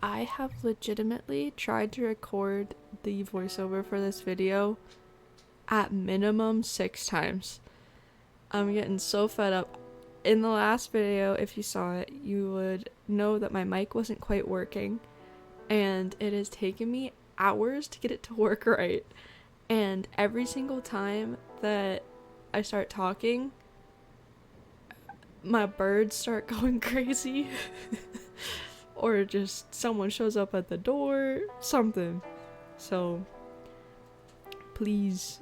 I have legitimately tried to record the voiceover for this video at minimum 6 times. I'm getting so fed up. In the last video, if you saw it, you would know that my mic wasn't quite working, and it has taken me hours to get it to work right. And every single time that I start talking, my birds start going crazy. Or just someone shows up at the door, something. So, please,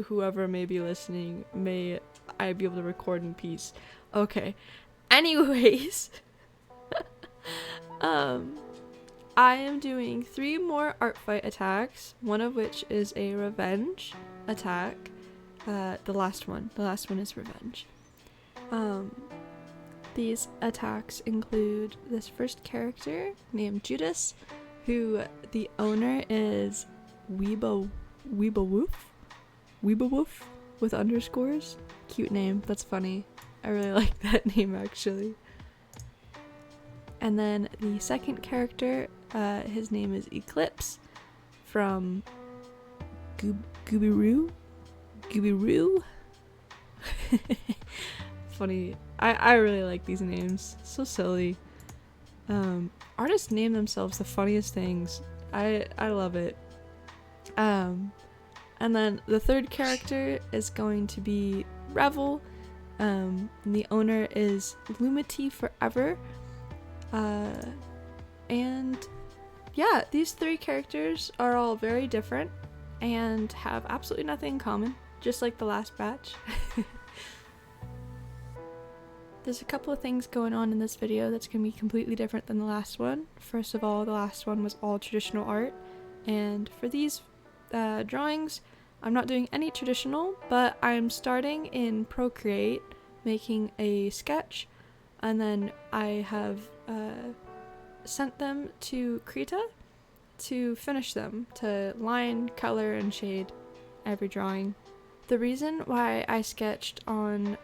whoever may be listening, may I be able to record in peace. Okay. Anyways, I am doing 3 more Artfight attacks, one of which is a revenge attack. The last one is revenge. These attacks include this first character named Judas, who the owner is Weebawoof with underscores. Cute name, that's funny. I really like that name actually. And then the second character, his name is Eclipse from Goobieroo. Funny. I really like these names. So silly. Artists name themselves the funniest things. I love it. And then the third character is going to be Revel. And the owner is lumityFOREVER. And yeah, these 3 characters are all very different and have absolutely nothing in common, just like the last batch. There's a couple of things going on in this video that's going to be completely different than the last one. First of all, the last one was all traditional art, and for these drawings, I'm not doing any traditional, but I'm starting in Procreate, making a sketch, and then I have sent them to Krita to finish them, to line, color, and shade every drawing. The reason why I sketched on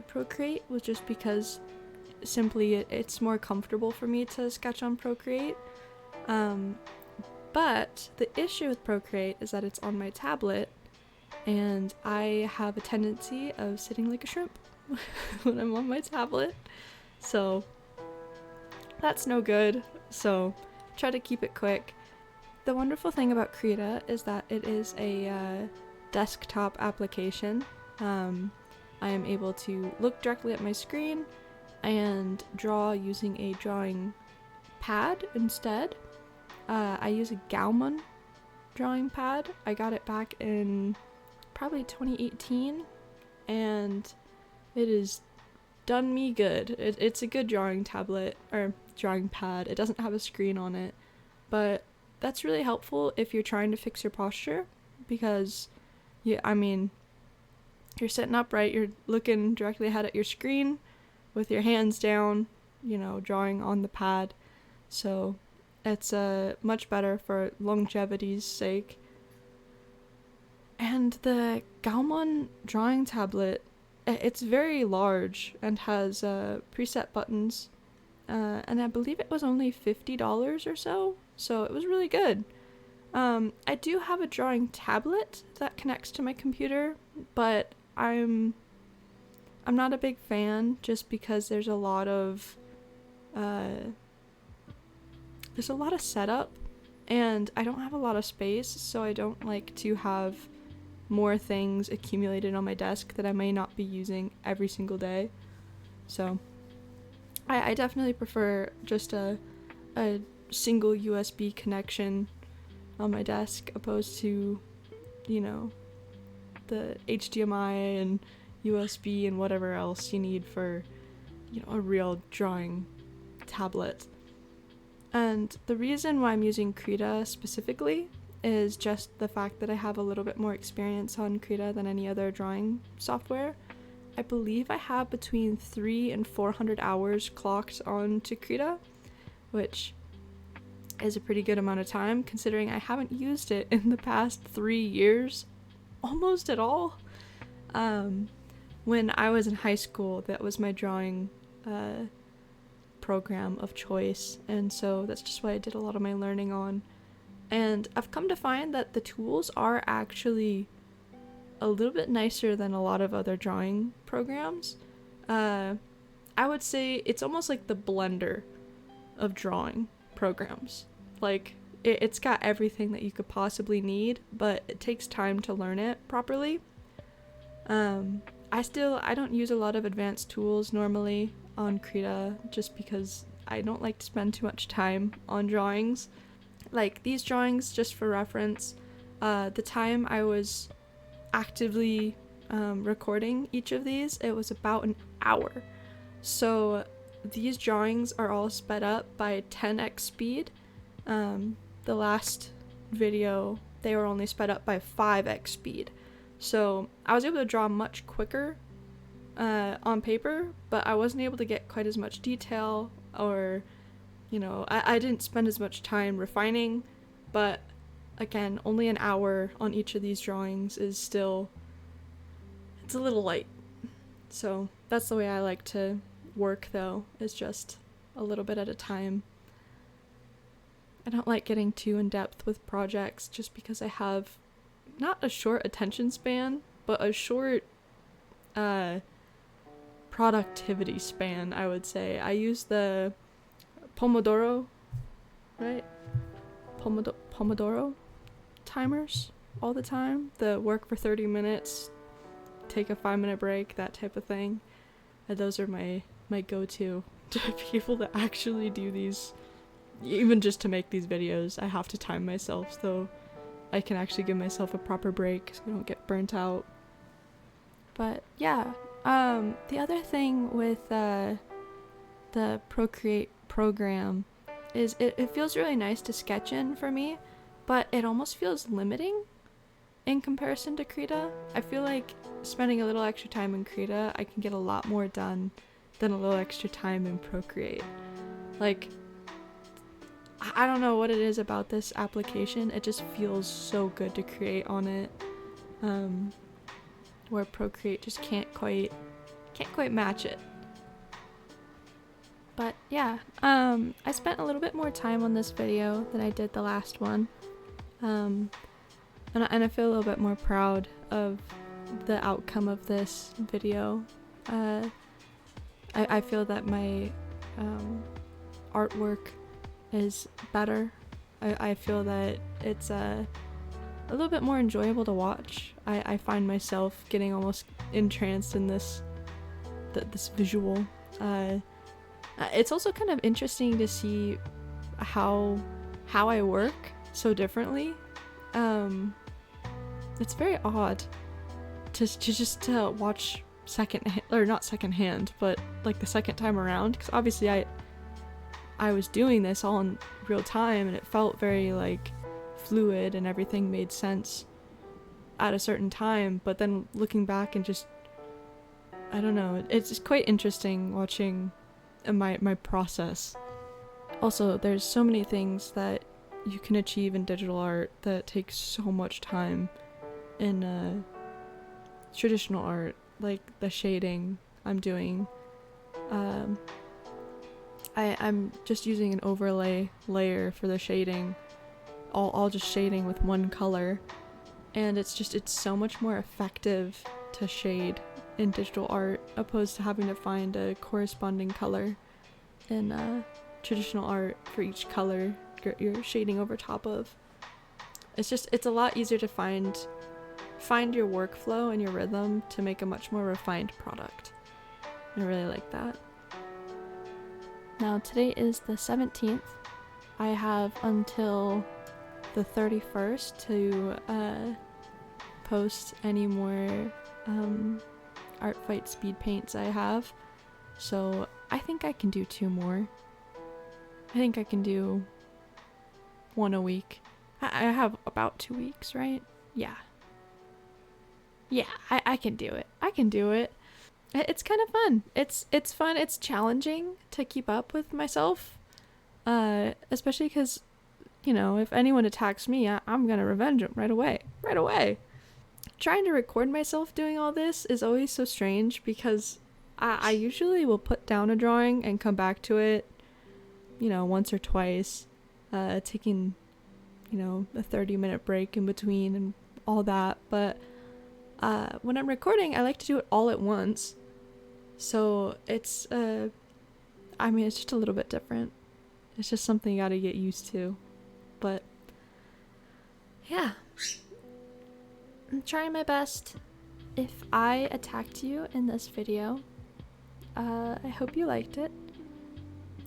Procreate was just because simply it's more comfortable for me to sketch on Procreate. But the issue with Procreate is that it's on my tablet, and I have a tendency of sitting like a shrimp when I'm on my tablet. So that's no good. So try to keep it quick. The wonderful thing about Krita is that it is a desktop application. I am able to look directly at my screen and draw using a drawing pad instead. I use a Gaumon drawing pad. I got it back in probably 2018, and it has done me good. It's a good drawing tablet, or drawing pad. It doesn't have a screen on it, but that's really helpful if you're trying to fix your posture, because yeah, I mean, you're sitting upright, you're looking directly ahead at your screen with your hands down, you know, drawing on the pad. So it's much better for longevity's sake. And the Gaumon drawing tablet, it's very large and has preset buttons. And I believe it was only $50 or so it was really good. I do have a drawing tablet that connects to my computer, but I'm not a big fan just because there's a lot of setup, and I don't have a lot of space, so I don't like to have more things accumulated on my desk that I may not be using every single day. So I definitely prefer just a single USB connection on my desk opposed to, you know, the HDMI and USB and whatever else you need for, you know, a real drawing tablet. And the reason why I'm using Krita specifically is just the fact that I have a little bit more experience on Krita than any other drawing software. I believe I have between 300 and 400 hours clocked onto Krita, which is a pretty good amount of time considering I haven't used it in the past 3 years almost at all. When I was in high school, that was my drawing program of choice, and so that's just what I did a lot of my learning on. And I've come to find that the tools are actually a little bit nicer than a lot of other drawing programs. I would say it's almost like the Blender of drawing programs. Like, it's got everything that you could possibly need, but it takes time to learn it properly. I don't use a lot of advanced tools normally on Krita, just because I don't like to spend too much time on drawings. Like, these drawings, just for reference, the time I was actively recording each of these, it was about an hour. So these drawings are all sped up by 10x speed. The last video, they were only sped up by 5x speed. So I was able to draw much quicker on paper, but I wasn't able to get quite as much detail, or, I didn't spend as much time refining. But again, only an hour on each of these drawings is still, it's a little light. So that's the way I like to work, though, is just a little bit at a time. I don't like getting too in depth with projects, just because I have not a short attention span, but a short productivity span, I would say. I use the Pomodoro, right? Pomodoro timers all the time. The work for 30 minutes, take a 5-minute break, that type of thing. And those are my go-to to be able to actually do these. Even just to make these videos, I have to time myself so I can actually give myself a proper break so I don't get burnt out. But yeah, the other thing with the Procreate program is it feels really nice to sketch in for me, but it almost feels limiting in comparison to Krita. I feel like spending a little extra time in Krita, I can get a lot more done than a little extra time in Procreate. Like, I don't know what it is about this application, it just feels so good to create on it, where Procreate just can't quite match it. But yeah, I spent a little bit more time on this video than I did the last one, and I feel a little bit more proud of the outcome of this video. I feel that my artwork is better. I feel that it's a little bit more enjoyable to watch. I find myself getting almost entranced in this visual. It's also kind of interesting to see how I work so differently. It's very odd to just watch not secondhand, but like the second time around, because obviously I was doing this all in real time, and it felt very like fluid and everything made sense at a certain time, but then looking back and just, I don't know, it's just quite interesting watching my process. Also, there's so many things that you can achieve in digital art that takes so much time in traditional art, like the shading I'm doing. I'm just using an overlay layer for the shading, all just shading with one color, and it's so much more effective to shade in digital art opposed to having to find a corresponding color in traditional art for each color you're shading over top of. It's a lot easier to find your workflow and your rhythm to make a much more refined product. I really like that. Now today is the 17th. I have until the 31st to post any more Artfight speed paints I have. So I think I can do 2 more. I think I can do 1 a week. I have about 2 weeks, right? Yeah, I can do it. I can do it. It's kind of fun. It's fun. It's challenging to keep up with myself, especially because, if anyone attacks me, I'm gonna revenge them right away. Trying to record myself doing all this is always so strange, because I usually will put down a drawing and come back to it once or twice, taking, a 30-minute break in between and all that. But when I'm recording, I like to do it all at once. So it's, it's just a little bit different. It's just something you gotta get used to. But yeah, I'm trying my best. If I attacked you in this video, I hope you liked it.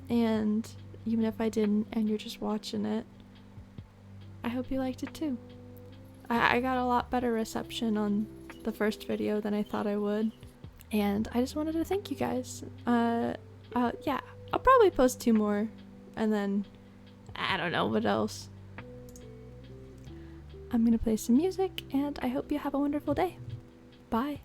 And even if I didn't and you're just watching it, I hope you liked it too. I got a lot better reception on the first video than I thought I would. And I just wanted to thank you guys. Yeah, I'll probably post 2 more. And then, I don't know what else. I'm gonna play some music, and I hope you have a wonderful day. Bye.